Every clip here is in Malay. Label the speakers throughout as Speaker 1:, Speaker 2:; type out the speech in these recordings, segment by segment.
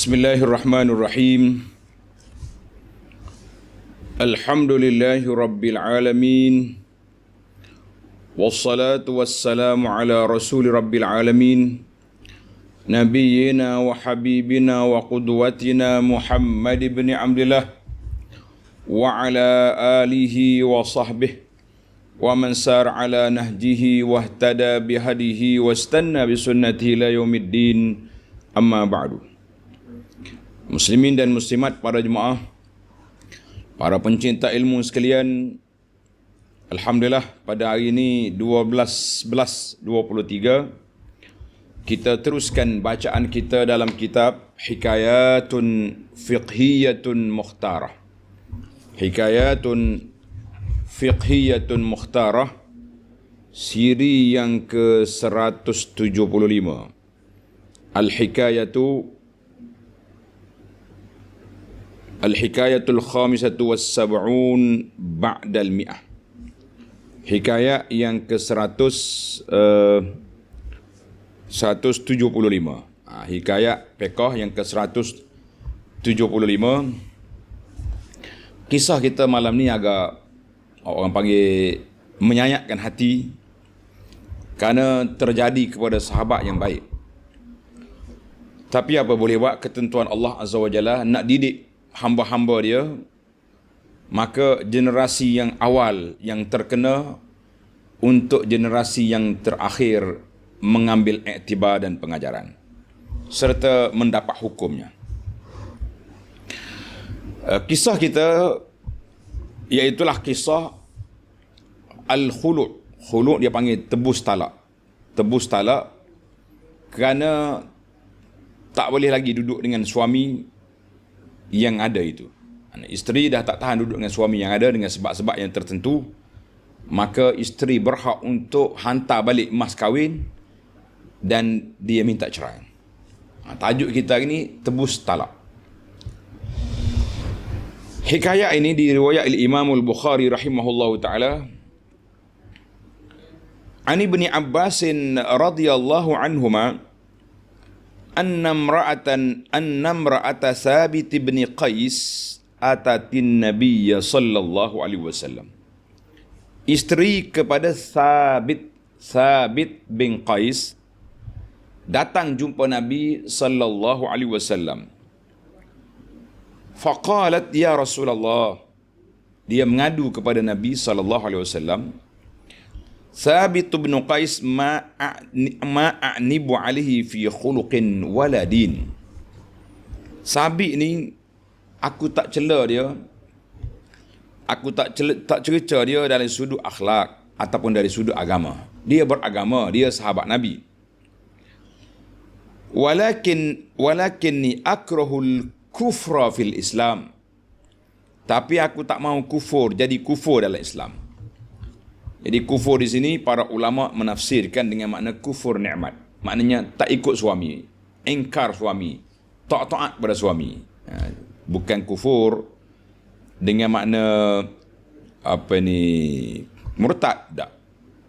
Speaker 1: Bismillahirrahmanirrahim. Alhamdulillahi Rabbil Alamin. Wassalatu wassalamu ala Rasuli Rabbil Alamin. Nabiyyina wa habibina wa qudwatina Muhammad ibn Abdillah. Wa ala alihi wa sahbihi. Wa man sar ala nahjihi wa ihtada bihadihi wa istanna bisunnatihi ila yaumiddin. Amma ba'du. Muslimin dan muslimat, para jemaah, para pencinta ilmu sekalian, alhamdulillah pada hari ini 12/11/23 kita teruskan bacaan kita dalam kitab Hikayatun Fiqhiyatun Mukhtarah. Hikayatun Fiqhiyatun Mukhtarah, siri yang ke-175. Al-Hikayatul Khamisatu Was-Sab'un Ba'dal Mi'ah. Hikayat yang ke-175. Hikayat Fiqh yang ke-175. Kisah kita malam ni agak orang panggil menyayatkan hati kerana terjadi kepada sahabat yang baik. Tapi apa boleh buat, ketentuan Allah Azza wa Jalla nak didik hamba-hamba dia, maka generasi yang awal yang terkena untuk generasi yang terakhir mengambil iktibar dan pengajaran serta mendapat hukumnya. Kisah kita iaitulah kisah Al-Khulu'. Khulu' dia panggil tebus talak. Tebus talak kerana tak boleh lagi duduk dengan suami yang ada itu. Isteri dah tak tahan duduk dengan suami yang ada dengan sebab-sebab yang tertentu, maka isteri berhak untuk hantar balik mas kahwin dan dia minta cerai. Tajuk kita ini tebus talak. Hikayat ini diriwayat oleh Imam Al-Bukhari rahimahullahu taala an Ibni Abbasin radhiyallahu anhuma anna imra'ata Thabit bin Qais atatin Nabiy sallallahu alaihi wasallam. Isteri kepada Thabit bin Qais datang jumpa Nabi sallallahu alaihi wasallam. Faqalat ya Rasulullah, dia mengadu kepada Nabi sallallahu alaihi wasallam, Thabit bin Qais ma'anibu alihi fi khuluqin waladin. Thabit ni aku tak cela dia, aku tak cerca dia dari sudut akhlak ataupun dari sudut agama. Dia beragama, dia sahabat Nabi. Walakinni akrahul kufra fil Islam. Tapi aku tak mau kufur, jadi kufur dalam Islam. Jadi kufur di sini para ulama menafsirkan dengan makna kufur nikmat. Maknanya tak ikut suami, ingkar suami, taat pada suami. Bukan kufur dengan makna murtad, tak.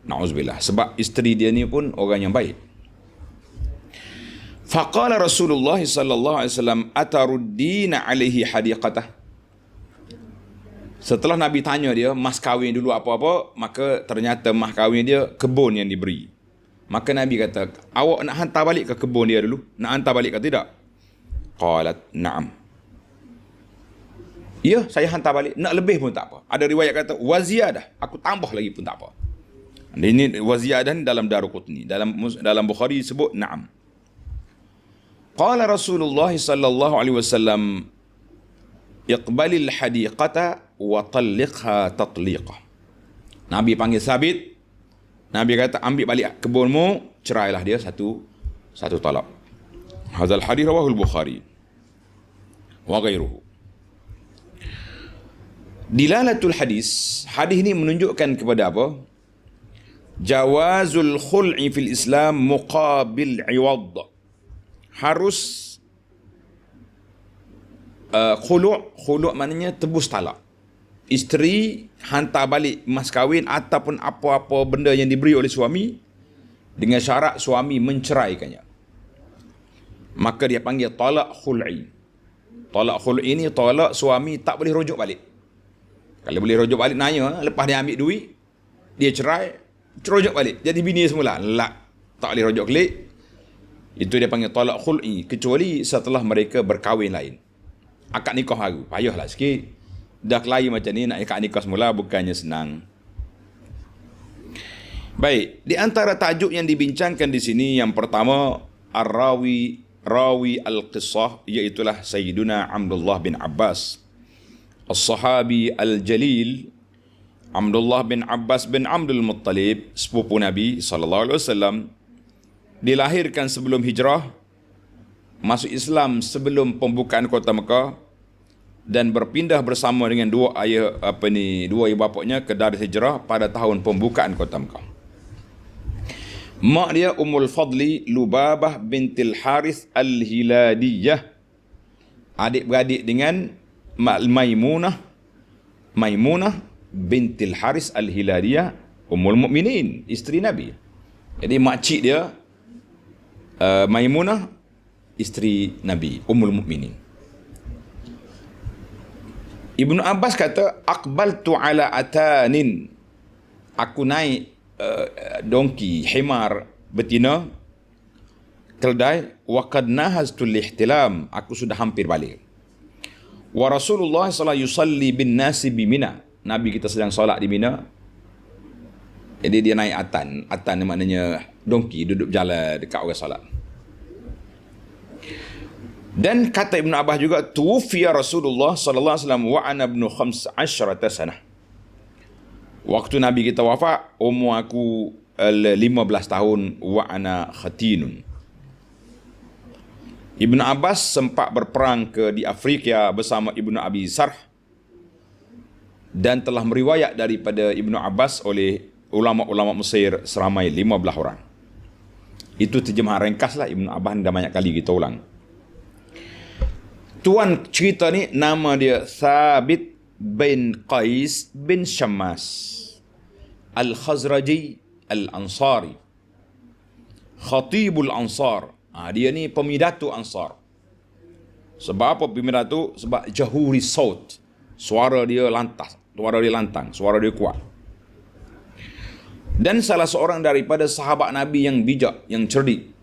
Speaker 1: Na'udzubillah. Sebab isteri dia ni pun orang yang baik. Faqala Rasulullah sallallahu alaihi wasallam ataruddina alaihi hadiqatah. Setelah Nabi tanya dia mas kahwin dulu apa-apa, maka ternyata mas kahwin dia kebun yang diberi. Maka Nabi kata, awak nak hantar balik ke kebun dia dulu? Nak hantar balik ke tidak? Qalat na'am. Ya, saya hantar balik. Nak lebih pun tak apa. Ada riwayat kata waziyadah, aku tambah lagi pun tak apa. Ini waziyadah ni dalam Daruqutni. Dalam Bukhari disebut na'am. Qala Rasulullah sallallahu alaihi wasallam, iqbalil hadiqata wa talliqha tatliqah. Nabi panggil Thabit. Nabi kata, ambil balik kebunmu, cerailah dia satu talak. Hadzal hadis rawahu al-Bukhari wa ghairuhu. Dilalatul hadis ini menunjukkan kepada apa? Jawazul khul'i fil Islam muqabil iwad. Harus khulu' maknanya tebus talak. Isteri hantar balik mas kahwin ataupun apa-apa benda yang diberi oleh suami dengan syarat suami menceraikannya. maka dia panggil talak khul'i. Talak khul'i ni talak suami tak boleh rujuk balik. Kalau boleh rujuk balik nanya, lepas dia ambil duit, dia cerai, rujuk balik. Jadi bini semula. Tak boleh rujuk balik. Itu dia panggil talak khul'i, kecuali setelah mereka berkahwin lain. Akad nikah baru, payahlah sikit. Dah kelahi macam ni, nak akad nikah semula bukannya senang. Baik, di antara tajuk yang dibincangkan di sini, yang pertama, rawi al-qissah, iaitulah Sayyiduna Abdullah bin Abbas, as-sahabi al-jalil, Abdullah bin Abbas bin Abdul Muttalib, sepupu Nabi SAW, dilahirkan sebelum hijrah, masuk Islam sebelum pembukaan kota Mekah, dan berpindah bersama dengan dua ibu bapaknya ke Darul Hijrah pada tahun pembukaan kota Mekah. Mak dia Ummul Fadli Lubabah bintil Harith Al-Hiladiyah, adik-beradik dengan Maimunah bintil Harith Al-Hiladiyah, Ummul Mukminin, isteri Nabi. Jadi makcik dia Maimunah, isteri Nabi, Ummul Mukminin. Ibnu Abbas kata, aqbaltu ala atanin, aku naik dongki, himar betina, keldai, wa qad nahaztu al-ihtilam, aku sudah hampir balik. Wa Rasulullah sallallahu alaihi wasallam yusalli bin nasi bi Mina, Nabi kita sedang solat di Mina. Jadi dia naik atan maknanya dongki, duduk jalan dekat orang solat. Dan kata Ibn Abbas juga, tuwfiya Rasulullah sallallahu alaihi wasallam wa ana ibnu 15 sanah. Waktu Nabi kita wafat, umur aku 15 tahun, wa ana khatinun. Ibn Abbas sempat berperang di Afrika bersama Ibnu Abi Sarh, dan telah meriwayat daripada Ibn Abbas oleh ulama-ulama Mesir seramai 15 orang. Itu terjemahan ringkaslah Ibn Abbas, dah banyak kali kita ulang. Tuan cerita ni nama dia Thabit bin Qais bin Syammas Al-Khazraji Al-Ansari, Khatibul Ansar. Dia ni pemidatu Ansar. Sebab apa pemidatu? Sebab jahuri saut, suara dia lantang, suara dia kuat. Dan salah seorang daripada sahabat Nabi yang bijak, yang cerdik.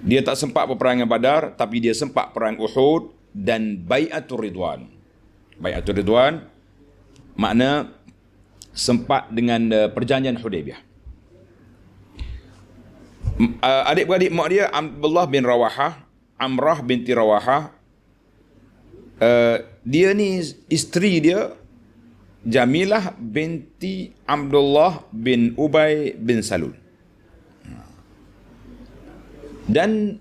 Speaker 1: Dia tak sempat peperangan Badar, tapi dia sempat perang Uhud dan Bai'atul Ridwan. Bai'atul Ridwan makna sempat dengan perjanjian Hudaybiyah. Adik-beradik mak dia Abdullah bin Rawahah, Amrah binti Rawahah. Dia ni isteri dia Jamilah binti Abdullah bin Ubay bin Salul. Dan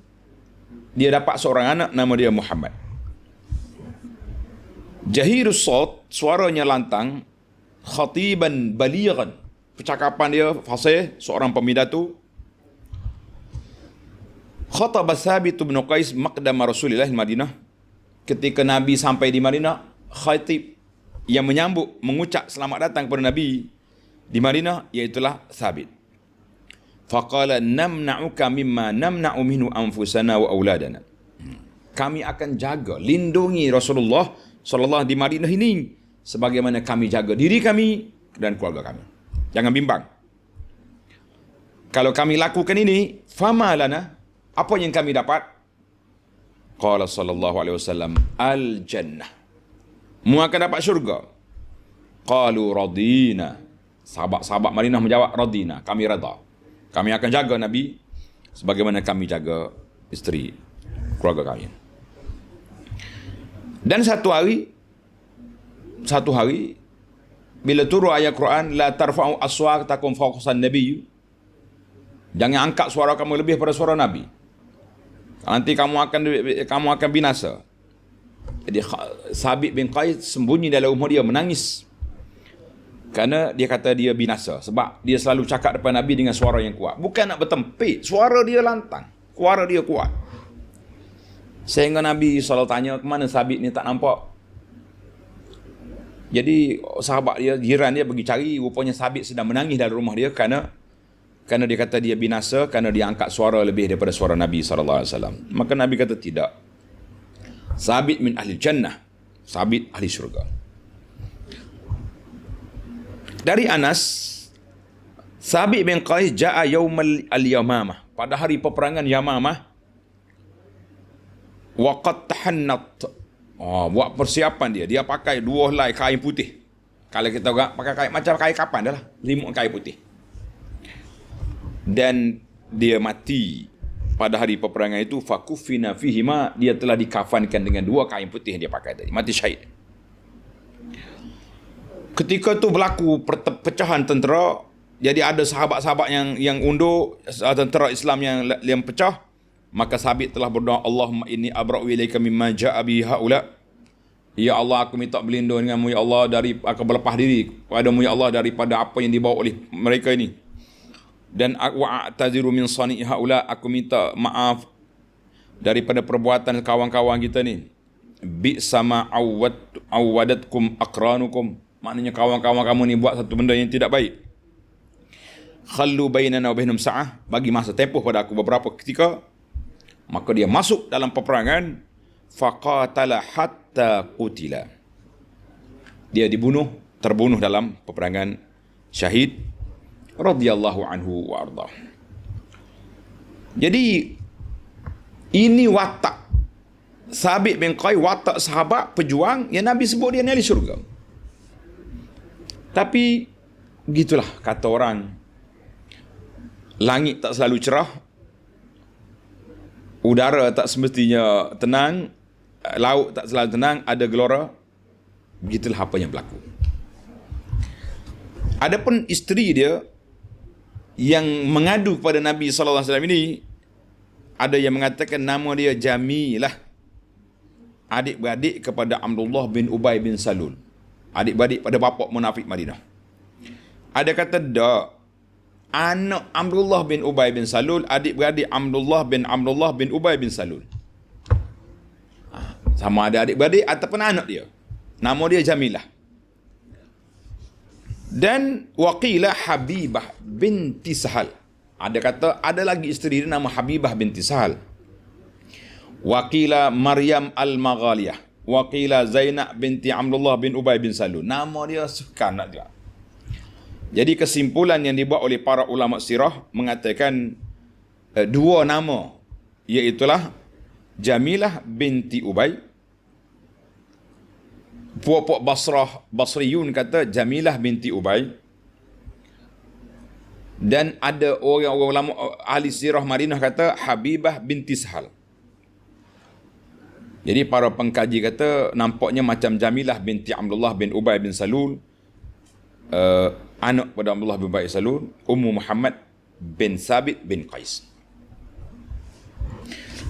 Speaker 1: dia dapat seorang anak nama dia Muhammad. Jahirus saut, suaranya lantang, khatiban balighan, percakapan dia fasih, seorang pemidatu. Khataba Thabit bin Qais maqdama Rasulillah Madinah. Ketika Nabi sampai di Madinah, khatib yang menyambut, mengucap selamat datang kepada Nabi di Madinah, iaitulah Thabit. Faqala namna'uka mimma namna'u minhu anfusana wa auladana. Kami akan jaga, lindungi Rasulullah sallallahu di Madinah ini sebagaimana kami jaga diri kami dan keluarga kami. Jangan bimbang. Kalau kami lakukan ini, fama lana, apa yang kami dapat? Qala sallallahu alaihi wasallam, al jannah. Mu akan dapat syurga. Qalu radina. Sahabat-sahabat Madinah menjawab, radina, kami redha. Kami akan jaga Nabi sebagaimana kami jaga isteri, keluarga kami. Dan satu hari bila turun ayat Quran, la tarfa'u aswatakum fawqa an-nabiy, jangan angkat suara kamu lebih pada suara Nabi, nanti kamu akan binasa. Jadi Thabit bin Qais sembunyi dalam rumah dia menangis, kerana dia kata dia binasa. Sebab dia selalu cakap depan Nabi dengan suara yang kuat. Bukan nak bertempik, suara dia lantang, suara dia kuat. Sehingga Nabi selalu tanya, ke mana Thabit ni, tak nampak. Jadi sahabat dia, jiran dia pergi cari, rupanya Thabit sedang menangis dalam rumah dia kerana kerana dia kata dia binasa kerana dia angkat suara lebih daripada suara Nabi SAW. Maka Nabi kata tidak. Sabit min ahli jannah, Sabit ahli syurga. Dari Anas, Sabit bin Qais ja'a yaumal al-Yamamah, pada hari peperangan Yamamah, waqad tahannat, buat persiapan dia pakai 2 helai kain putih. Kalau kita pakai kain macam kain kapan dah lah, 5 kain putih. Dan dia mati pada hari peperangan itu, fakufina fihima, dia telah dikafankan dengan 2 kain putih yang dia pakai tadi, mati syahid. Ketika tu berlaku pecahan tentera, jadi ada sahabat-sahabat yang undur, tentera Islam yang pecah, maka Sabit telah berdoa, Allahumma inni abra'u ilaika mimma ja'a bihi haula. Ya Allah, aku minta berlindung denganmu ya Allah, aku berlepas diri padamu ya Allah daripada apa yang dibawa oleh mereka ini. Dan wa'taziru min sani'i haula, aku minta maaf daripada perbuatan kawan-kawan kita ni. Bi'sama awwadatkum aqranukum, maknanya kawan-kawan kamu ni buat satu benda yang tidak baik. Khallu bainana wa bainahum sa'ah, bagi masa tempoh pada aku beberapa ketika. Maka dia masuk dalam peperangan, faqatala hatta qutila, dia terbunuh dalam peperangan, syahid radhiyallahu anhu wa ardah. Jadi ini watak Sabit bin Qais, watak sahabat pejuang yang Nabi sebut dia ni ahli syurga. Tapi begitulah kata orang, langit tak selalu cerah, udara tak semestinya tenang, laut tak selalu tenang, ada gelora. Begitulah apa yang berlaku. Adapun isteri dia yang mengadu kepada Nabi SAW ini, ada yang mengatakan nama dia Jamilah, adik-beradik kepada Abdullah bin Ubay bin Salul, adik-beradik pada bapa munafik Madinah. Ada kata tak, anak Abdullah bin Ubay bin Salul, adik-beradik Abdullah bin Ubay bin Salul. Sama ada adik-beradik ataupun anak dia. Nama dia Jamilah. Dan waqila Habibah binti Sahal. Ada kata ada lagi isteri dia nama Habibah binti Sahal. Waqila Maryam al-Maghaliyah. Waqila Zainab binti Abdullah bin Ubay bin Salul. Nama dia sukan nak juga. Jadi kesimpulan yang dibuat oleh para ulama sirah mengatakan 2 nama, iaitulah Jamilah binti Ubay. Puak-puak Basriyun kata Jamilah binti Ubay. Dan ada orang-orang ulama ahli sirah Madinah kata Habibah binti Sahal. Jadi para pengkaji kata nampaknya macam Jamilah binti Abdullah bin Ubay bin Salul, anak pada Abdullah bin Ubay bin Salul, Ummu Muhammad bin Sabit bin Qais.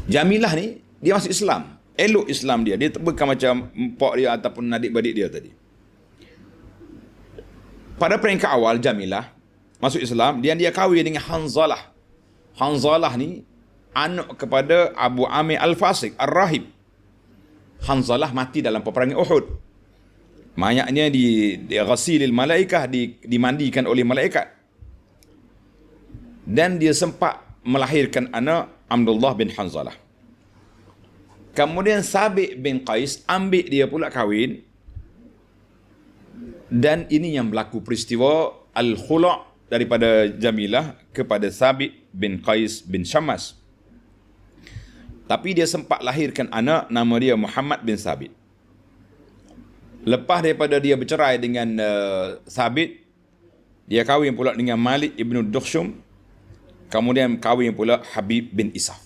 Speaker 1: Jamilah ni dia masuk Islam, elok Islam dia bukan macam mak dia ataupun adik-beradik dia tadi. Pada peringkat awal Jamilah masuk Islam, dia kahwin dengan Hanzalah. Hanzalah ni anak kepada Abu Amir Al-Fasiq Ar-Rahib. Hanzalah mati dalam peperangan Uhud. Mayatnya di ghasilil malaikah, dimandikan oleh malaikat. Dan dia sempat melahirkan anak Abdullah bin Hanzalah. Kemudian Sabit bin Qais ambil dia pula kahwin. Dan ini yang berlaku peristiwa Al-Khula' daripada Jamilah kepada Sabit bin Qais bin Syammas. Tapi dia sempat lahirkan anak nama dia Muhammad bin Sabit. Lepas daripada dia bercerai dengan Sabit, dia kahwin pula dengan Malik ibn Dukhshum. Kemudian kahwin pula Habib bin Isaf.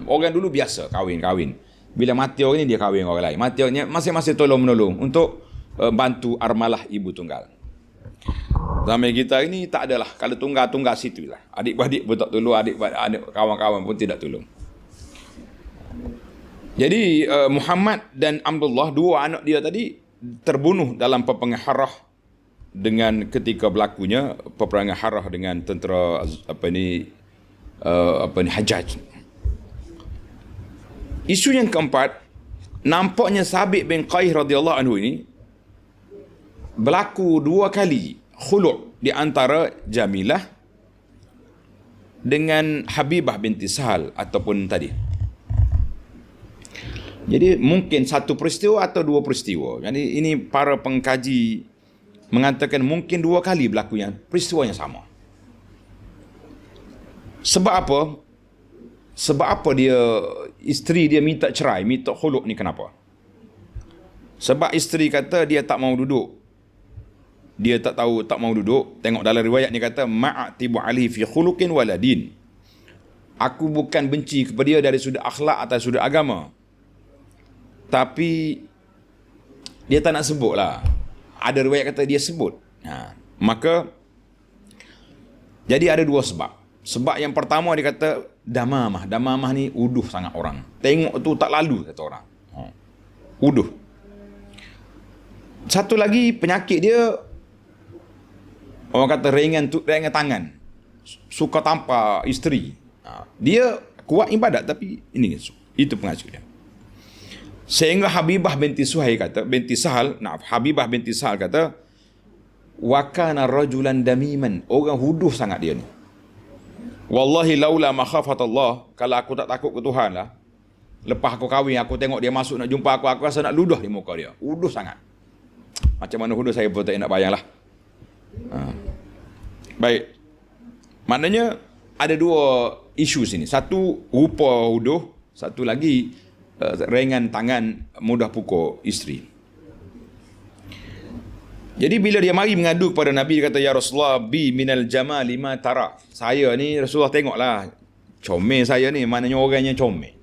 Speaker 1: Orang dulu biasa kahwin-kahwin. Bila mati orang ni dia kahwin orang lain. Mati orangnya masing-masing tolong-menolong untuk bantu armalah ibu tunggal. Zaman kita ini tak adalah. Kalau tunggal-tunggal situ lah. Adik-beradik pun tak tolong, adik kawan-kawan pun tidak tolong. Jadi Muhammad dan Abdullah, 2 anak dia tadi terbunuh dalam peperangan Harrah, dengan ketika berlakunya peperangan Harrah dengan tentera Hajjaj. Isu yang keempat, nampaknya Sabit bin Qais radhiyallahu anhu ini berlaku 2 kali khulu' di antara Jamilah dengan Habibah binti Sahal ataupun tadi. Jadi mungkin satu peristiwa atau dua peristiwa. Jadi ini para pengkaji mengatakan mungkin dua kali berlakunya peristiwa yang sama. Sebab apa? Sebab apa dia isteri dia minta cerai, minta khuluk ni kenapa? Sebab isteri kata dia tak mau duduk. Dia tak mau duduk. Tengok dalam riwayat ni kata ma'atibu alihi fi khuluqin waladin. Aku bukan benci kepada dia dari sudut akhlak atau sudut agama. Tapi dia tak nak sebut lah. Ada riwayat kata dia sebut. Maka jadi ada dua sebab. Sebab yang pertama dia kata damamah. Damamah ni uduh sangat orang. Tengok tu tak lalu kata orang. Uduh. Satu lagi penyakit dia, orang kata ringan tangan. Suka tampar isteri. Dia kuat ibadat tapi ini itu pengacu dia. Sehingga Habibah binti Sahal kata wa kana rajulan damiman, orang huduh sangat dia ni. Wallahi laula makhafatullah, kalau aku tak takut ke Tuhan lah, lepas aku kahwin aku tengok dia masuk nak jumpa aku rasa nak ludah di muka dia. Huduh sangat. Macam mana huduh saya pun tak nak bayanglah. Baik. Maknanya ada dua isu sini. Satu rupa huduh, satu lagi ringan tangan, mudah pukul isteri. Jadi bila dia mari mengadu kepada Nabi, dia kata ya Rasulullah bi minal jamal lima tara. Saya ni Rasulullah tengoklah comel saya ni, maknanya orangnya comel.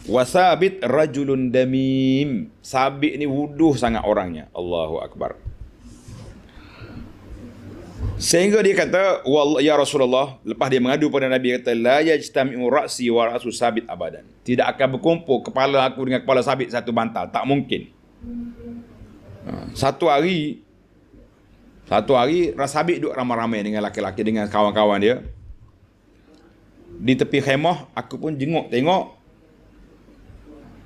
Speaker 1: Wa Sabit rajulun damim. Sabit ni wuduh sangat orangnya. Allahu akbar. Sehingga dia kata, ya Rasulullah, lepas dia mengadu pada Nabi, kata, la yajtami'u ra'si wa ra'su Sabit abadan. Tidak akan berkumpul kepala aku dengan kepala Sabit satu bantal. Tak mungkin. Satu hari Sabit duduk ramai-ramai dengan laki-laki, dengan kawan-kawan dia. Di tepi khemah, aku pun jenguk tengok.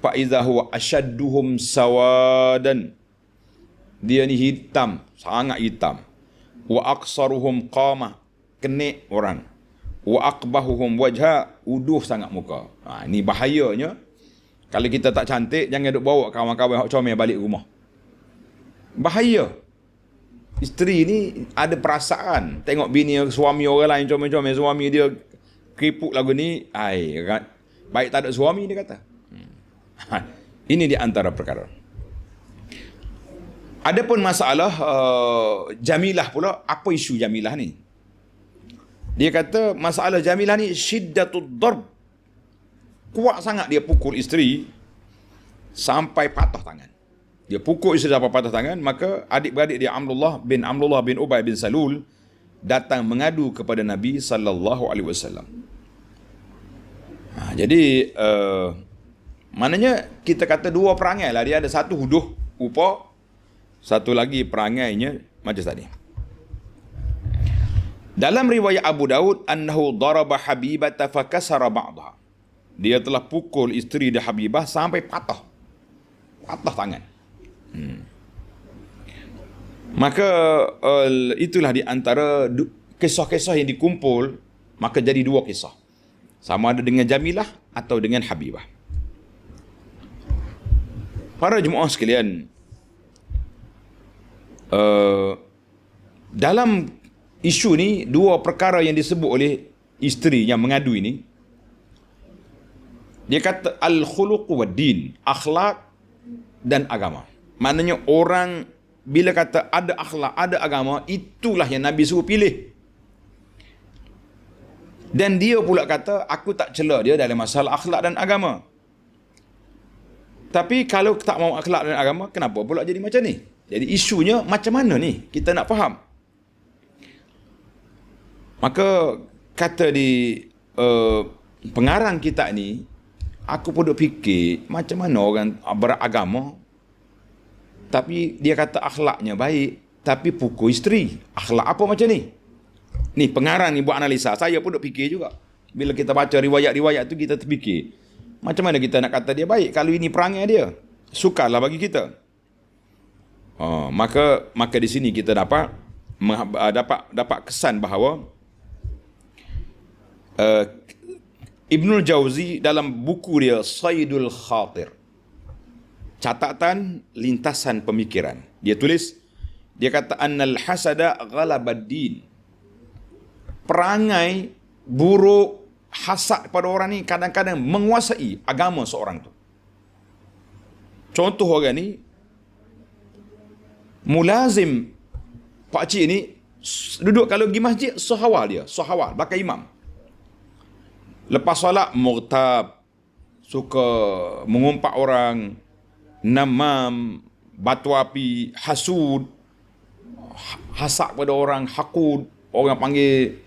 Speaker 1: Fa'iza huwa asyadduhum sawadan. Dia ni hitam, sangat hitam. Wa aqsaruhum qamah, kenik orang. Wa aqbahuhum wajha, uduh sangat muka. Ini bahayanya. Kalau kita tak cantik, jangan duk bawa kawan-kawan hok comel balik rumah. Bahaya. Isteri ni ada perasaan. Tengok bini suami orang lain comel-comel, suami dia keripuk lagu ni, baik tak ada suami, dia kata. Ini di antara perkara. Adapun masalah Jamilah pula, apa isu Jamilah ni? Dia kata masalah Jamilah ni syiddatud darb. Kuat sangat dia pukul isteri sampai patah tangan. Dia pukul isteri sampai patah tangan, maka adik-beradik dia Abdullah bin Ubay bin Salul datang mengadu kepada Nabi sallallahu alaihi wasallam. Jadi maknanya kita kata dua perangai lah. Dia ada satu huduh rupa, satu lagi perangainya macam tadi. Dalam riwayat Abu Daud, annahu daraba Habibata fakasara ba'daha. Dia telah pukul isteri dia Habibah sampai patah tangan. Maka itulah di antara kisah-kisah yang dikumpul, maka jadi dua kisah. Sama ada dengan Jamilah atau dengan Habibah. Para jemaah sekalian, dalam isu ni, dua perkara yang disebut oleh isteri yang mengadu ini, dia kata al-khuluq wa din, akhlak dan agama. Maknanya orang bila kata ada akhlak, ada agama, itulah yang Nabi suruh pilih. Dan dia pula kata, aku tak cela dia dalam masalah akhlak dan agama. Tapi kalau tak mau akhlak dan agama, kenapa pula jadi macam ni? Jadi isunya macam mana ni? Kita nak faham. Maka kata di pengarang kitab ni, aku pun duk fikir macam mana orang beragama tapi dia kata akhlaknya baik tapi pukul isteri. Akhlak apa macam ni? Ni pengarang ni buat analisa. Saya pun duk fikir juga. Bila kita baca riwayat-riwayat tu, kita terfikir macam mana kita nak kata dia baik kalau ini perangai dia. Sukarlah bagi kita. Maka di sini kita dapat kesan bahawa uh, Ibnul Jauzi dalam buku dia Saidul Khatir, catatan lintasan pemikiran, dia tulis, dia kata annal hasada ghalabad din. Perangai buruk, hasad pada orang ni kadang-kadang menguasai agama seorang tu. Contoh orang ni mulazim, pakcik ni duduk kalau pergi masjid sahawal dia, sahawal belakang imam. Lepas solat murtab, suka mengumpat orang, namam, batu api, hasud, hasad pada orang, hakud, orang panggil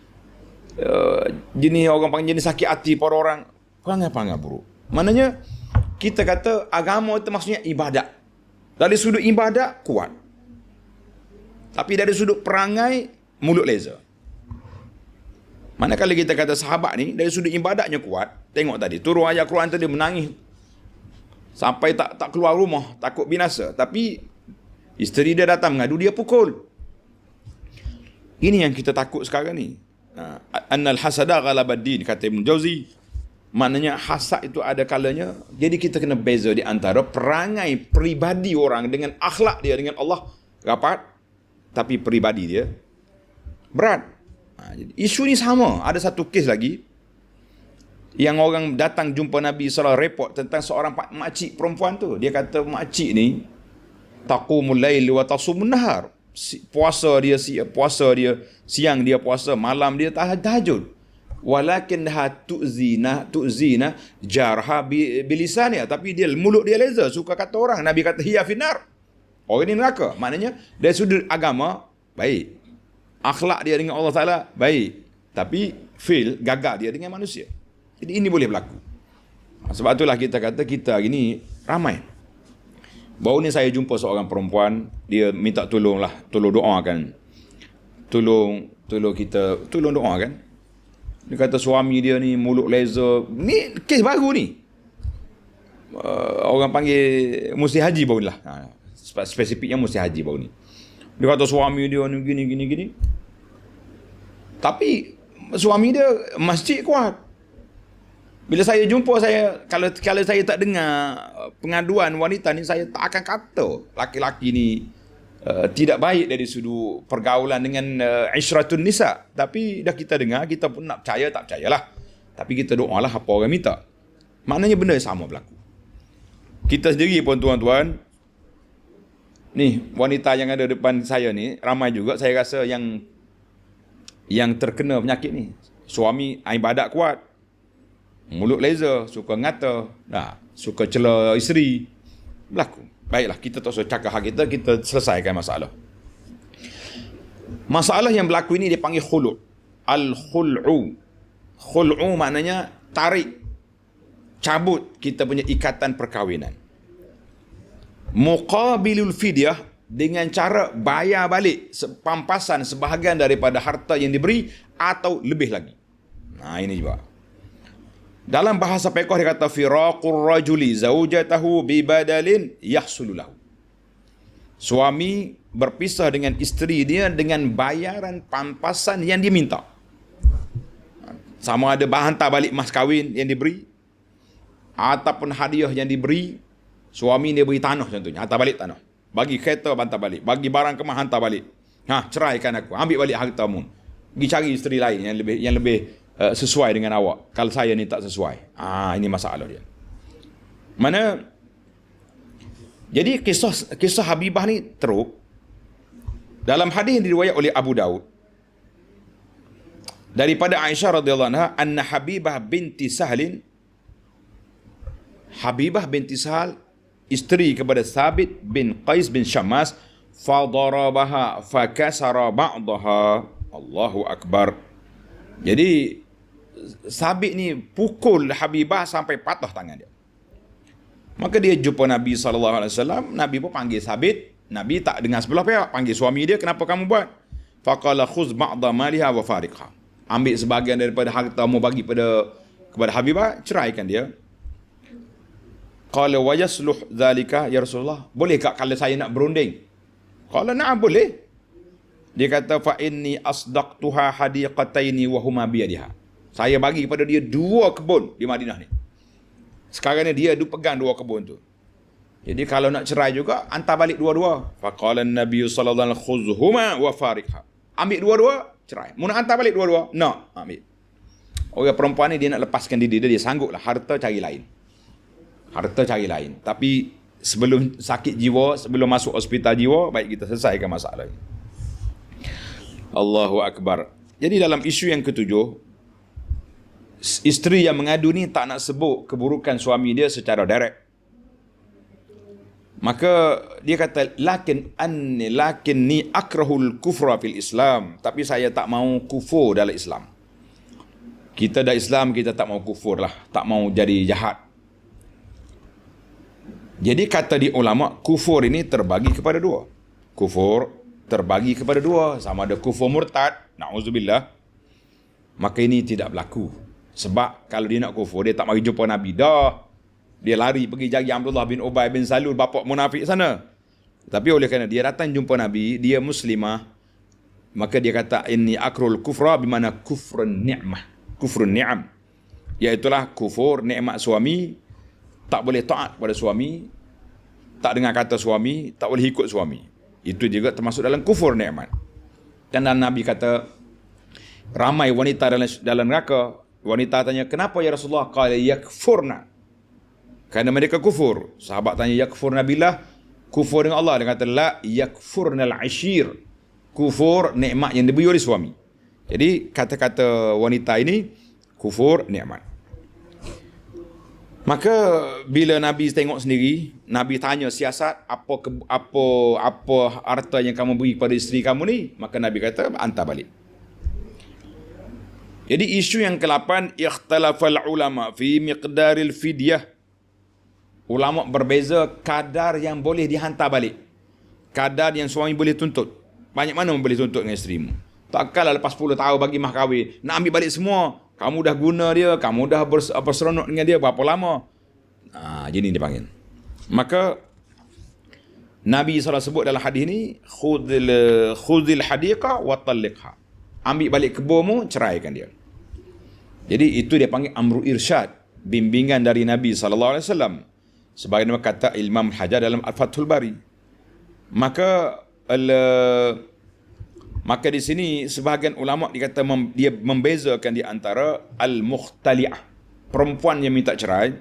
Speaker 1: jenis, orang panggil jenis sakit hati pada orang, perangai-perangai buruk. Maknanya kita kata agama itu maksudnya ibadat. Dari sudut ibadat kuat, tapi dari sudut perangai mulut leza. Manakala kita kata sahabat ni dari sudut ibadatnya kuat, tengok tadi turun ayat Quran tadi menangis sampai tak keluar rumah, takut binasa, tapi isteri dia datang mengadu, dia pukul. Ini yang kita takut sekarang ni. Annal hasada ghalabad din, kata Ibn Jauzi. Maknanya hasad itu ada kalanya. Jadi kita kena beza di antara perangai peribadi orang dengan akhlak dia dengan Allah rapat, tapi peribadi dia berat. Jadi isu ni sama. Ada satu kes lagi yang orang datang jumpa Nabi SAW report tentang seorang makcik perempuan tu. Dia kata makcik ni taqumul lail wa tasumun nahar. Puasa dia siang dia puasa, malam dia tahajud. Walakin tu'zina jarha bilisania, tapi dia mulut dia leza, suka kata orang. Nabi kata hiya finar, orang ni neraka. Maknanya dari sudut agama baik, akhlak dia dengan Allah Ta'ala baik, tapi feel gagal dia dengan manusia. Jadi ini boleh berlaku. Sebab itulah kita kata kita hari ni ramai. Baru ni saya jumpa seorang perempuan, dia minta tolong doakan. Tolong doakan. Dia kata suami dia ni mulut leza. Ni kes baru ni. Orang panggil mesti haji baru ni lah. Spesifiknya mesti haji baru ni. Dia kata suami dia ni gini. Tapi suami dia masjid kuat. Bila saya jumpa, kalau saya tak dengar pengaduan wanita ni, saya tak akan kata laki-laki ni tidak baik dari sudut pergaulan dengan ishratun nisa. Tapi dah kita dengar, kita pun nak percaya tak percayalah. Tapi kita doalah apa orang minta. Maknanya benda sama berlaku. Kita sendiri pun tuan-tuan, ni wanita yang ada depan saya ni, ramai juga saya rasa yang terkena penyakit ni. Suami ibadat kuat, mulut leza, suka ngata, suka cela isteri, berlaku. Baiklah, kita tak usah cakap hak kita selesaikan masalah. Masalah yang berlaku ini dipanggil khulu'. Al-khul'u. Khul'u maknanya tarik, cabut kita punya ikatan perkahwinan. Muqabilul fidyah, dengan cara bayar balik pampasan sebahagian daripada harta yang diberi atau lebih lagi. Ini juga. Dalam bahasa fiqh dia kata firaqur rajuli zaujatahu bi badalin yahsulu lahu. Suami berpisah dengan isteri dia dengan bayaran pampasan yang dia minta. Sama ada hantar balik mas kahwin yang diberi ataupun hadiah yang diberi. Suami dia beri tanah contohnya, hantar balik tanah. Bagi kereta hantar balik, bagi barang kemas hantar balik. Ceraikan aku, ambil balik hartamu. Pergi cari isteri lain yang lebih sesuai dengan awak. Kalau saya ni tak sesuai. Ini masalah dia. Mana? Jadi kisah Habibah ni teruk. Dalam hadis yang diriwayat oleh Abu Daud daripada Aisyah radhiyallahu anha, anna Habibah binti Sahal, isteri kepada Thabit bin Qais bin Syammas, fadarabaha fakasara ba'daha. Allahu akbar. Jadi Sabit ni pukul Habibah sampai patah tangan dia. Maka dia jumpa Nabi SAW. Nabi pun panggil Sabit. Nabi tak dengar sebelah pihak. Panggil suami dia, kenapa kamu buat? Faqala khuz ba'da maliha wa fariqha. Ambil sebahagian daripada hartamu bagi kepada Habibah, ceraikan dia. Qala wa yasluh dhalika ya Rasulullah. Boleh tak kalau saya nak berunding? Qala na'am, boleh. Dia kata fa inni asdaqtuha hadiqataini wa huma biyadiha. Saya bagi kepada dia 2 kebun di Madinah ni. Sekarang ni dia pegang 2 kebun tu. Jadi kalau nak cerai juga, hantar balik dua-dua. Faqala an-nabiy sallallahu alaihi wasallam khuzhuma wa fariqha. Ambil dua-dua, cerai. Mau nak hantar balik dua-dua? Nak, ambil. Orang perempuan ni dia nak lepaskan diri dia sanggup lah. Harta cari lain. Tapi sebelum sakit jiwa, sebelum masuk hospital jiwa, baik kita selesaikan masalah ini. Allahu Akbar. Jadi dalam isu yang ketujuh, isteri yang mengadu ni tak nak sebut keburukan suami dia secara direct. Maka dia kata lakinni akrahul kufra fil Islam, tapi saya tak mau kufur dalam Islam. Kita dah Islam, kita tak mau kufur lah, tak mau jadi jahat. Jadi kata di ulama, kufur ini terbagi kepada 2. Kufur terbagi kepada 2, sama ada kufur murtad, na'udzubillah, maka ini tidak berlaku. Sebab kalau dia nak kufur, dia tak mari jumpa Nabi dah. Dia lari pergi jari Abdullah bin Ubay bin Salul, bapa munafik sana. Tapi oleh kerana dia datang jumpa Nabi, dia muslimah, maka dia kata inni akrul kufra bimana kufrun ni'mah. Kufrun ni'am. Iaitulah kufur nikmat suami, tak boleh taat kepada suami, tak dengar kata suami, tak boleh ikut suami. Itu juga termasuk dalam kufur nikmat. Dan Nabi kata ramai wanita dalam neraka. Wanita tanya, kenapa ya Rasulullah? Qala yakfurna. Kerana mereka kufur. Sahabat tanya, yakfurna billah, kufur dengan Allah. Dia kata, la yakfurnal ashir, kufur nikmat yang diberi oleh suami. Jadi kata-kata wanita ini kufur nikmat. Maka bila Nabi tengok sendiri, Nabi tanya siasat, apa harta yang kamu beri kepada isteri kamu ni? Maka Nabi kata, hantar balik. Jadi isu yang ke-8, ikhtalafal ulama fi miqdaril fidyah. Ulama berbeza kadar yang boleh dihantar balik. Kadar yang suami boleh tuntut. Banyak mana boleh tuntut dengan isterimu? Takkanlah lepas 10 tahun bagi mah kahwin, nak ambil balik semua. Kamu dah guna dia, kamu dah berseronok dengan dia berapa lama? Jadi dia panggil. Maka Nabi SAW sebut dalam hadis ni, khudhil hadiqah wa talliqha. Ambil balik kebunmu, ceraikan dia. Jadi itu dia panggil amru irsyad, bimbingan dari Nabi SAW. Sebagaimana kata Imam Hajar dalam Al-Fathul Bari. Maka di sini sebahagian ulama dikata dia membezakan di antara al-mukhtali'ah, perempuan yang minta cerai.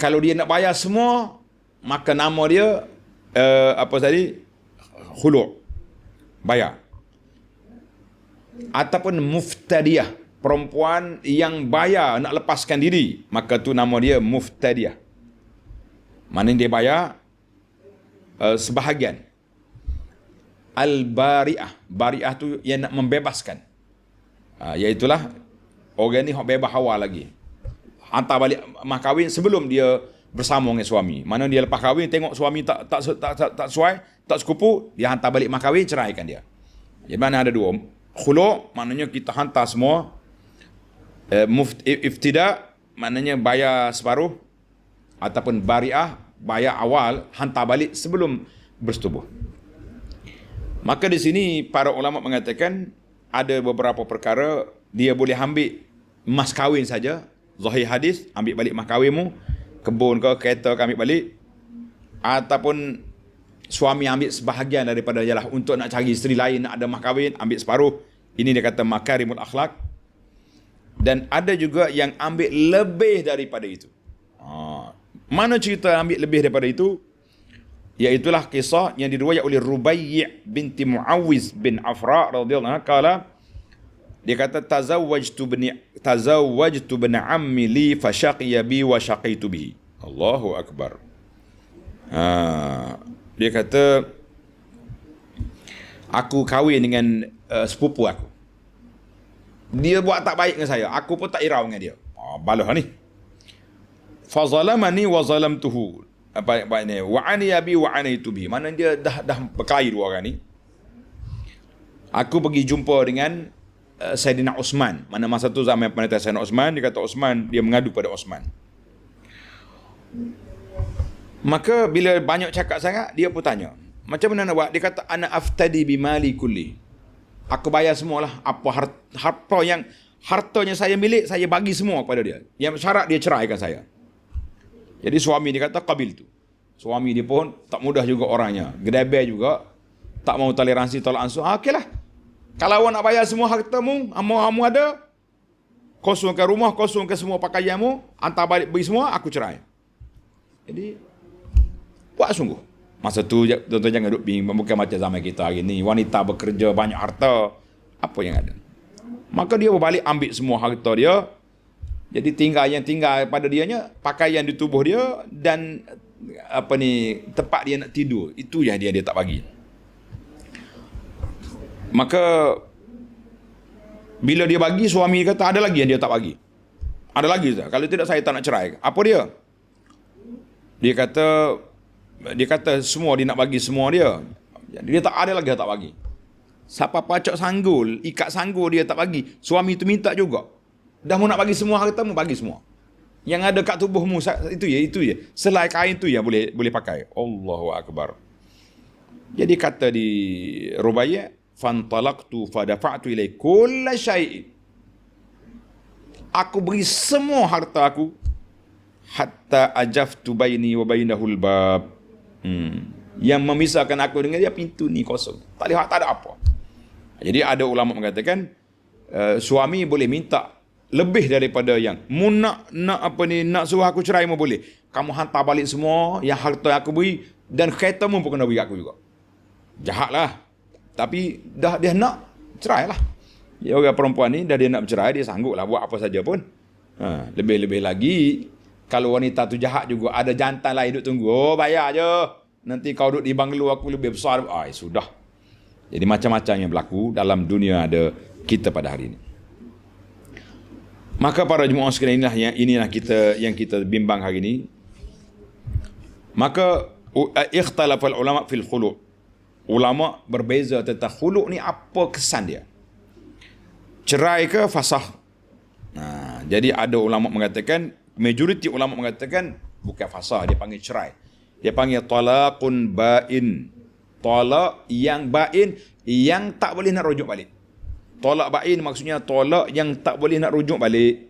Speaker 1: Kalau dia nak bayar semua, maka nama dia khulu', bayar. Ataupun muftadiyah, perempuan yang bayar nak lepaskan diri, maka tu nama dia muftadiyah. Maknanya dia bayar sebahagian. Al-bari'ah, bari'ah tu yang nak membebaskan. Iaitulah orang ni hak bebas awal lagi. Hantar balik mah kahwin sebelum dia bersama dengan suami. Mana dia lepas kahwin tengok suami tak sesuai, tak sekupu, dia hantar balik mah kahwin, ceraikan dia. Jadi mana ada 2. Khulu' maknanya kita hantar semua. Iftida maknanya bayar separuh, ataupun bari'ah, bayar awal, hantar balik sebelum bersetubuh. Maka di sini para ulama mengatakan ada beberapa perkara dia boleh ambil mas kahwin saja, zahir hadis, ambil balik mas kahwinmu, kebun ke kereta ke ambil balik, ataupun suami ambil sebahagian daripada ialah untuk nak cari isteri lain, nak ada mas kahwin, ambil separuh. Ini dia kata makarimul akhlak. Dan ada juga yang ambil lebih daripada itu. Mana cerita ambil lebih daripada itu? Iaitulah kisah yang diriwayat oleh Rubai' binti Muawiz bin Afra radhiyallahu anha. Kala dia kata tazawwajtu bin ammi li fashaqiya bi wa shaqaitu bihi. Allahu akbar. Dia kata aku kahwin dengan sepupu aku. Dia buat tak baik dengan saya, aku pun tak irau dengan dia. Balah ni. Fa zalamani wa zalamtuhu. Apa ni? Wa ani abi wa anaitu bi. Mana dia dah berkelahi 2 orang ni. Aku pergi jumpa dengan Saidina Osman. Mana masa tu zaman pendeta Saidina Osman, dia kata Osman, dia mengadu pada Osman. Maka bila banyak cakap sangat, dia pun tanya, macam mana nak buat? Dia kata ana aftadi bi mali kulli. Aku bayar semualah. Apa hartanya saya milik, saya bagi semua kepada dia. Yang syarat dia ceraikan saya. Jadi suami dia kata qabil tu. Suami dia pun tak mudah juga orangnya. Gedebel juga. Tak mau toleransi, tolak ansur. Okeylah. Kalau awak nak bayar semua hartamu, amu ada, kosongkan rumah, kosongkan semua pakaianmu, hantar balik bagi semua, aku cerai. Jadi, buat sungguh. Masa tu, tuan-tuan jangan duduk bingung, bukan macam zaman kita hari ni. Wanita bekerja, banyak harta. Apa yang ada? Maka dia berbalik ambil semua harta dia. Jadi yang tinggal pada dianya, pakaian di tubuh dia, dan tempat dia nak tidur. Itu yang dia tak bagi. Maka bila dia bagi, suami kata ada lagi yang dia tak bagi. Ada lagi tak? Kalau tidak saya tak nak cerai. Apa dia? Dia kata semua dia nak bagi semua dia. Dia tak ada lagi, dia tak bagi. Siapa pacak sanggul, ikat sanggul dia tak bagi. Suami itu minta juga. Dah mau nak bagi semua hartamu, bagi semua. Yang ada kat tubuhmu itu je. Selai kain tu yang boleh pakai. Allahu akbar. Jadi kata di Rubaiyah, fantalaqtu fadafa'tu ilai kulla syai'in. Aku beri semua harta aku hatta ajaftu baini wa bainahul bab. Yang memisahkan aku dengan dia pintu ni kosong. Tak ada apa. Jadi ada ulama mengatakan suami boleh minta lebih daripada yang nak suruh aku cerai pun boleh. Kamu hantar balik semua yang harta aku beri dan keretamu pun kena beri aku juga. Jahatlah. Tapi dia nak cerai lah. Ya, orang perempuan ni dah dia nak bercerai, dia sanggup lah buat apa saja pun. Lebih-lebih lagi, kalau wanita tu jahat juga, ada jantan lain duduk tunggu, oh bayar je. Nanti kau duduk di banglo aku lebih besar. Sudah. Jadi macam-macam yang berlaku dalam dunia ada kita pada hari ini. Maka para jemaah sekalian, inilah yang kita bimbang hari ini. Maka ikhtalafal ulama fil khulu'. Ulama berbeza tentang khulu' ni apa kesan dia. Cerai ke fasah? Jadi ada ulama mengatakan, majoriti ulama mengatakan bukan fasah, dia panggil cerai. Dia panggil talaqun ba'in. Talak yang ba'in, yang tak boleh nak rujuk balik. Talak ba'in maksudnya talak yang tak boleh nak rujuk balik.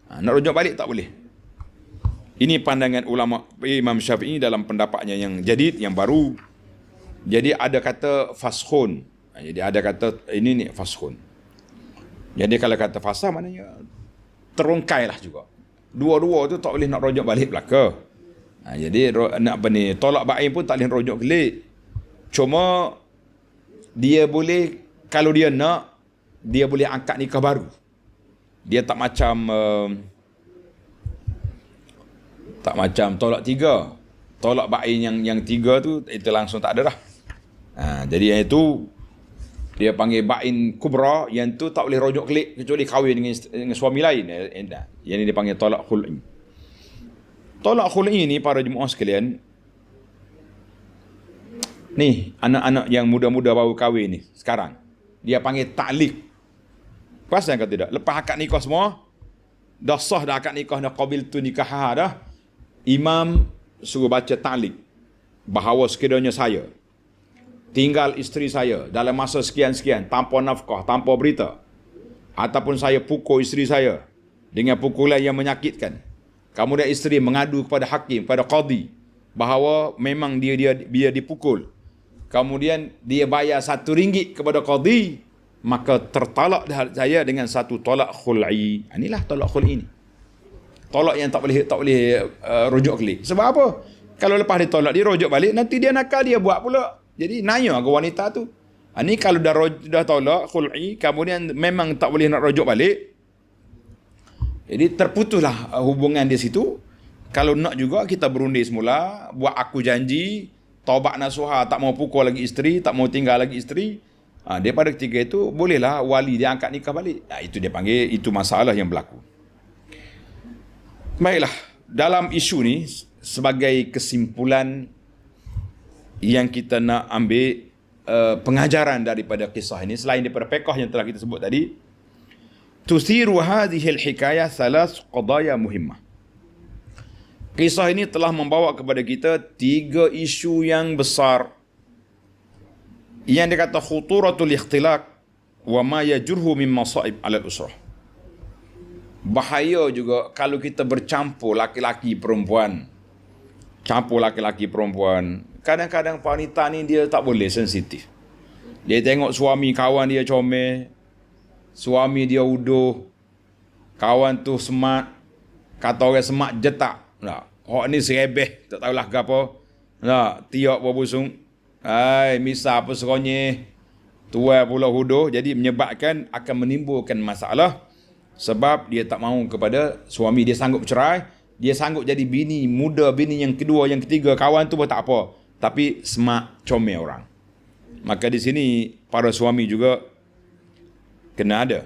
Speaker 1: Nak rujuk balik tak boleh. Ini pandangan ulama Imam Syafi'i dalam pendapatnya yang jadid, yang baru. Jadi ada kata faskhun. Jadi ada kata ini ni faskhun. Jadi kalau kata fasah maknanya terungkailah juga. Dua-dua tu tak boleh nak rujuk balik belaka. Jadi nak tolak ba'in pun tak boleh rujuk balik. Cuma dia boleh, kalau dia nak, dia boleh angkat nikah baru. Dia tak macam tolak tiga. Tolak ba'in yang tiga tu itu langsung tak ada dah. Jadi yang itu dia panggil ba'in kubra, yang tu tak boleh rujuk kelik kecuali kahwin dengan suami lain. Yang ini dipanggil tolak khul'i. Tolak khul'i ni para jemaah sekalian, ni anak-anak yang muda-muda baru kahwin ni sekarang, dia panggil ta'liq. Perasan ke tidak? Lepas akad nikah semua, dah sah dah akad nikah, dah qabiltu nikah dah, imam suruh baca ta'liq, bahawa sekiranya saya tinggal isteri saya dalam masa sekian-sekian tanpa nafkah, tanpa berita, ataupun saya pukul isteri saya dengan pukulan yang menyakitkan, kemudian isteri mengadu kepada hakim, kepada qadi, bahawa memang dia dipukul, kemudian dia bayar RM1 kepada qadi, maka tertalak saya dengan satu tolak khul'i. Inilah tolak khul'i ni. Tolak yang tak boleh rujuk balik. Sebab apa? Kalau lepas dia tolak, dia rujuk balik, nanti dia nakal, dia buat pula. Jadi nanya ke wanita tu. Ni kalau dah tolak khul'i, kemudian memang tak boleh nak rujuk balik, jadi terputuslah hubungan di situ. Kalau nak juga kita berundi semula, buat aku janji, taubat nasuha, tak mau pukul lagi isteri, tak mau tinggal lagi isteri. Daripada ketiga itu, bolehlah wali dia angkat nikah balik. Itu dia panggil, itu masalah yang berlaku. Baiklah, dalam isu ni, sebagai kesimpulan yang kita nak ambil pengajaran daripada kisah ini, selain daripada fiqh yang telah kita sebut tadi, tusiru hadhil hikayah salas qadaya muhimmah. Kisah ini telah membawa kepada kita 3 isu yang besar, yang dikata khuturatul ikhtilaq, wa ma yajurhu min masaib 'ala al-usrah. Bahaya juga kalau kita bercampur laki-laki perempuan. Campur laki-laki perempuan. Kadang-kadang wanita ni dia tak boleh sensitif. Dia tengok suami kawan dia comel, suami dia uduh, kawan tu semat, kata orang semat jetak. Nah, hok ni serebeh, tak tahulah gapo. Nah, tiak berbusung. Ai, misah apa seronye. Tuai pula huduh, jadi menyebabkan akan menimbulkan masalah sebab dia tak mahu kepada suami. Dia sanggup cerai, dia sanggup jadi bini muda, bini yang kedua, yang ketiga, kawan tu pun tak apa, tapi semak comel orang. Maka di sini para suami juga kena ada.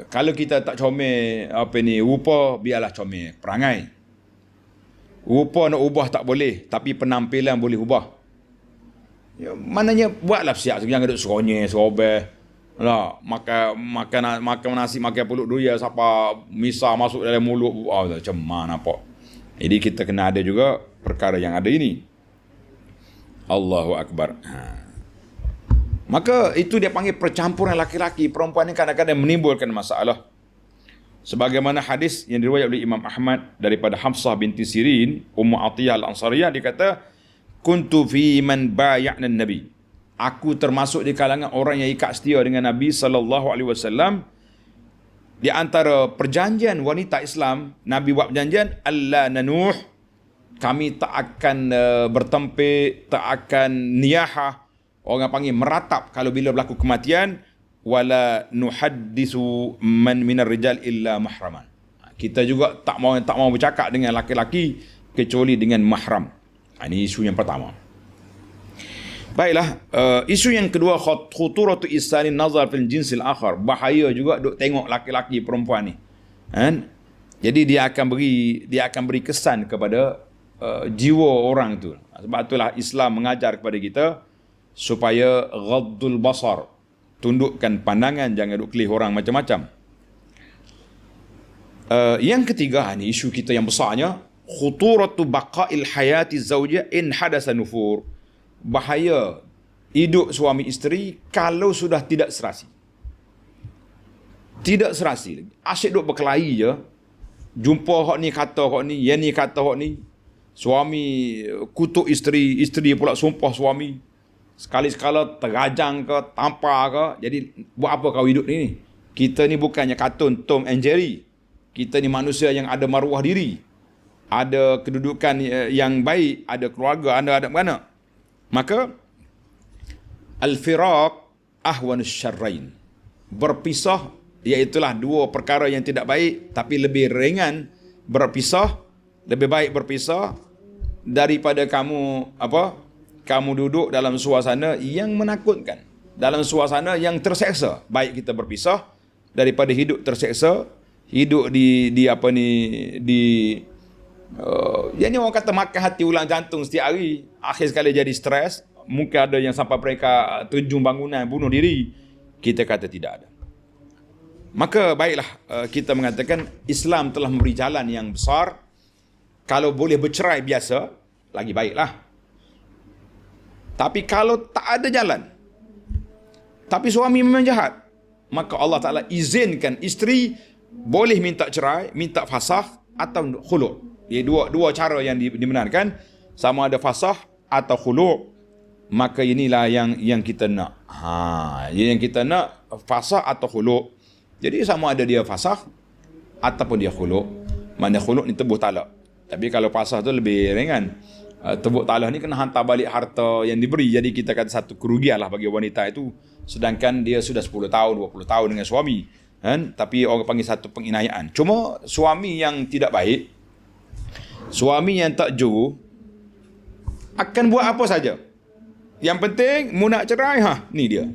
Speaker 1: Kalau kita tak comel rupa, biarlah comel perangai. Rupa nak ubah tak boleh, tapi penampilan boleh ubah. Ya, maknanya buatlah siap, jangan duduk seronye, serobeh. Lah, makan nasi, makan pulut durian, siapa misah masuk dalam mulut. Macam mana nampak. Jadi kita kena ada juga perkara yang ada ini. Allahu Akbar. Maka itu dia panggil percampuran laki-laki perempuan ni kadang-kadang menimbulkan masalah. Sebagaimana hadis yang diriwayatkan oleh Imam Ahmad daripada Hafsah binti Sirin, Ummu Atiyah Al-Ansariyah, dia kata, kuntu fi man bay'ana Nabi. Aku termasuk di kalangan orang yang ikat setia dengan Nabi sallallahu alaihi wasallam. Di antara perjanjian wanita Islam, Nabi buat perjanjian alla nanuh, kami tak akan bertempik, tak akan niyahah, orang panggil meratap kalau bila berlaku kematian, wala nuhaddisu man minar rijal illa mahraman. Kita juga tak mau bercakap dengan laki-laki kecuali dengan mahram. Ini isu yang pertama. Baiklah, isu yang kedua, khuturatu isani nazar fil jinsil akhar. Bahaya juga duk tengok laki-laki perempuan ni. Kan? Jadi dia akan beri kesan kepada jiwa orang tu. Sebab itulah Islam mengajar kepada kita supaya ghaddul basar, tundukkan pandangan, jangan duk kelih orang macam-macam. Yang ketiga, ini isu kita yang besarnya, khuturatu baqa'il hayati zawjiyah in hadasa nufur. Bahaya hidup suami isteri kalau sudah tidak serasi. Tidak serasi. Asyik duk berkelahi je. Jumpa hok ni kata hok ni, yang ni kata hok ni. Suami kutuk isteri, isteri pula sumpah suami. Sekali-sekala terajang ke, tampar ke. Jadi buat apa kau hidup ni? Kita ni bukannya kartun Tom and Jerry. Kita ni manusia yang ada maruah diri. Ada kedudukan yang baik, ada keluarga, ada anak-anak. Maka al-firaq ahwanus syarrain. Berpisah iaitulah dua perkara yang tidak baik tapi lebih ringan berpisah, lebih baik berpisah daripada kamu duduk dalam suasana yang menakutkan, dalam suasana yang terseksa. Baik kita berpisah daripada hidup terseksa, hidup yang ni orang kata makan hati ulang jantung setiap hari, akhir sekali jadi stres. Mungkin ada yang sampai mereka terjun bangunan bunuh diri. Kita kata tidak ada. Maka baiklah, kita mengatakan Islam telah memberi jalan yang besar. Kalau boleh bercerai biasa, lagi baiklah. Tapi kalau tak ada jalan, tapi suami memang jahat, maka Allah Ta'ala izinkan isteri boleh minta cerai, minta fasakh atau khulu'. Dia dua cara yang dibenarkan, sama ada fasakh atau khulu'. Maka inilah yang kita nak. Yang kita nak fasakh atau khulu'. Jadi sama ada dia fasakh ataupun dia khulu'. Mana khulu' ni tebus talak. Tapi kalau fasakh tu lebih ringan. Tebus talak ni kena hantar balik harta yang diberi. Jadi kita kata satu kerugian lah bagi wanita itu. Sedangkan dia sudah 10 tahun, 20 tahun dengan suami. Kan? Tapi orang panggil satu penginayaan. Cuma suami yang tidak baik, suami yang tak jujur, akan buat apa saja. Yang penting, mu nak cerai, ni dia.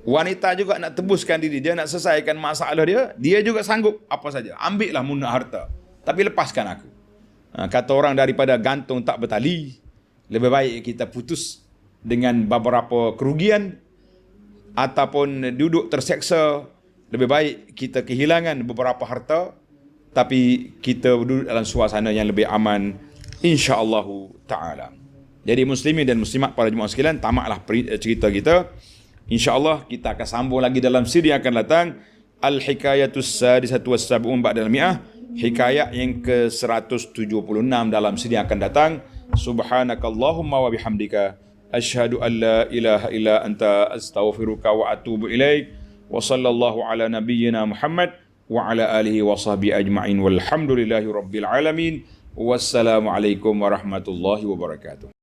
Speaker 1: Wanita juga nak tebuskan diri dia, nak selesaikan masalah dia juga sanggup apa saja. Ambil lah mu nak harta, tapi lepaskan aku. Kata orang, daripada gantung tak bertali, lebih baik kita putus dengan beberapa kerugian, ataupun duduk terseksa. Lebih baik kita kehilangan beberapa harta, tapi kita duduk dalam suasana yang lebih aman, insya-Allah ta'ala. Jadi muslimin dan muslimat para jemaah sekalian, tamatlah cerita kita InsyaAllah kita akan sambung lagi dalam siri yang akan datang. Al-Hikayatus Sadisatu Was-Sab'un Ba'dal Mi'ah, hikayat yang ke-176 dalam siri yang akan datang. Subhanakallahumma wa bihamdika asyhadu an la ilaha illa anta astaghfiruka wa atubu ilaik. Wa sallallahu ala nabiyyina Muhammad wa ala alihi wa sahbihi ajma'in walhamdulillahi rabbil alamin. Wassalamualaikum warahmatullahi wabarakatuh.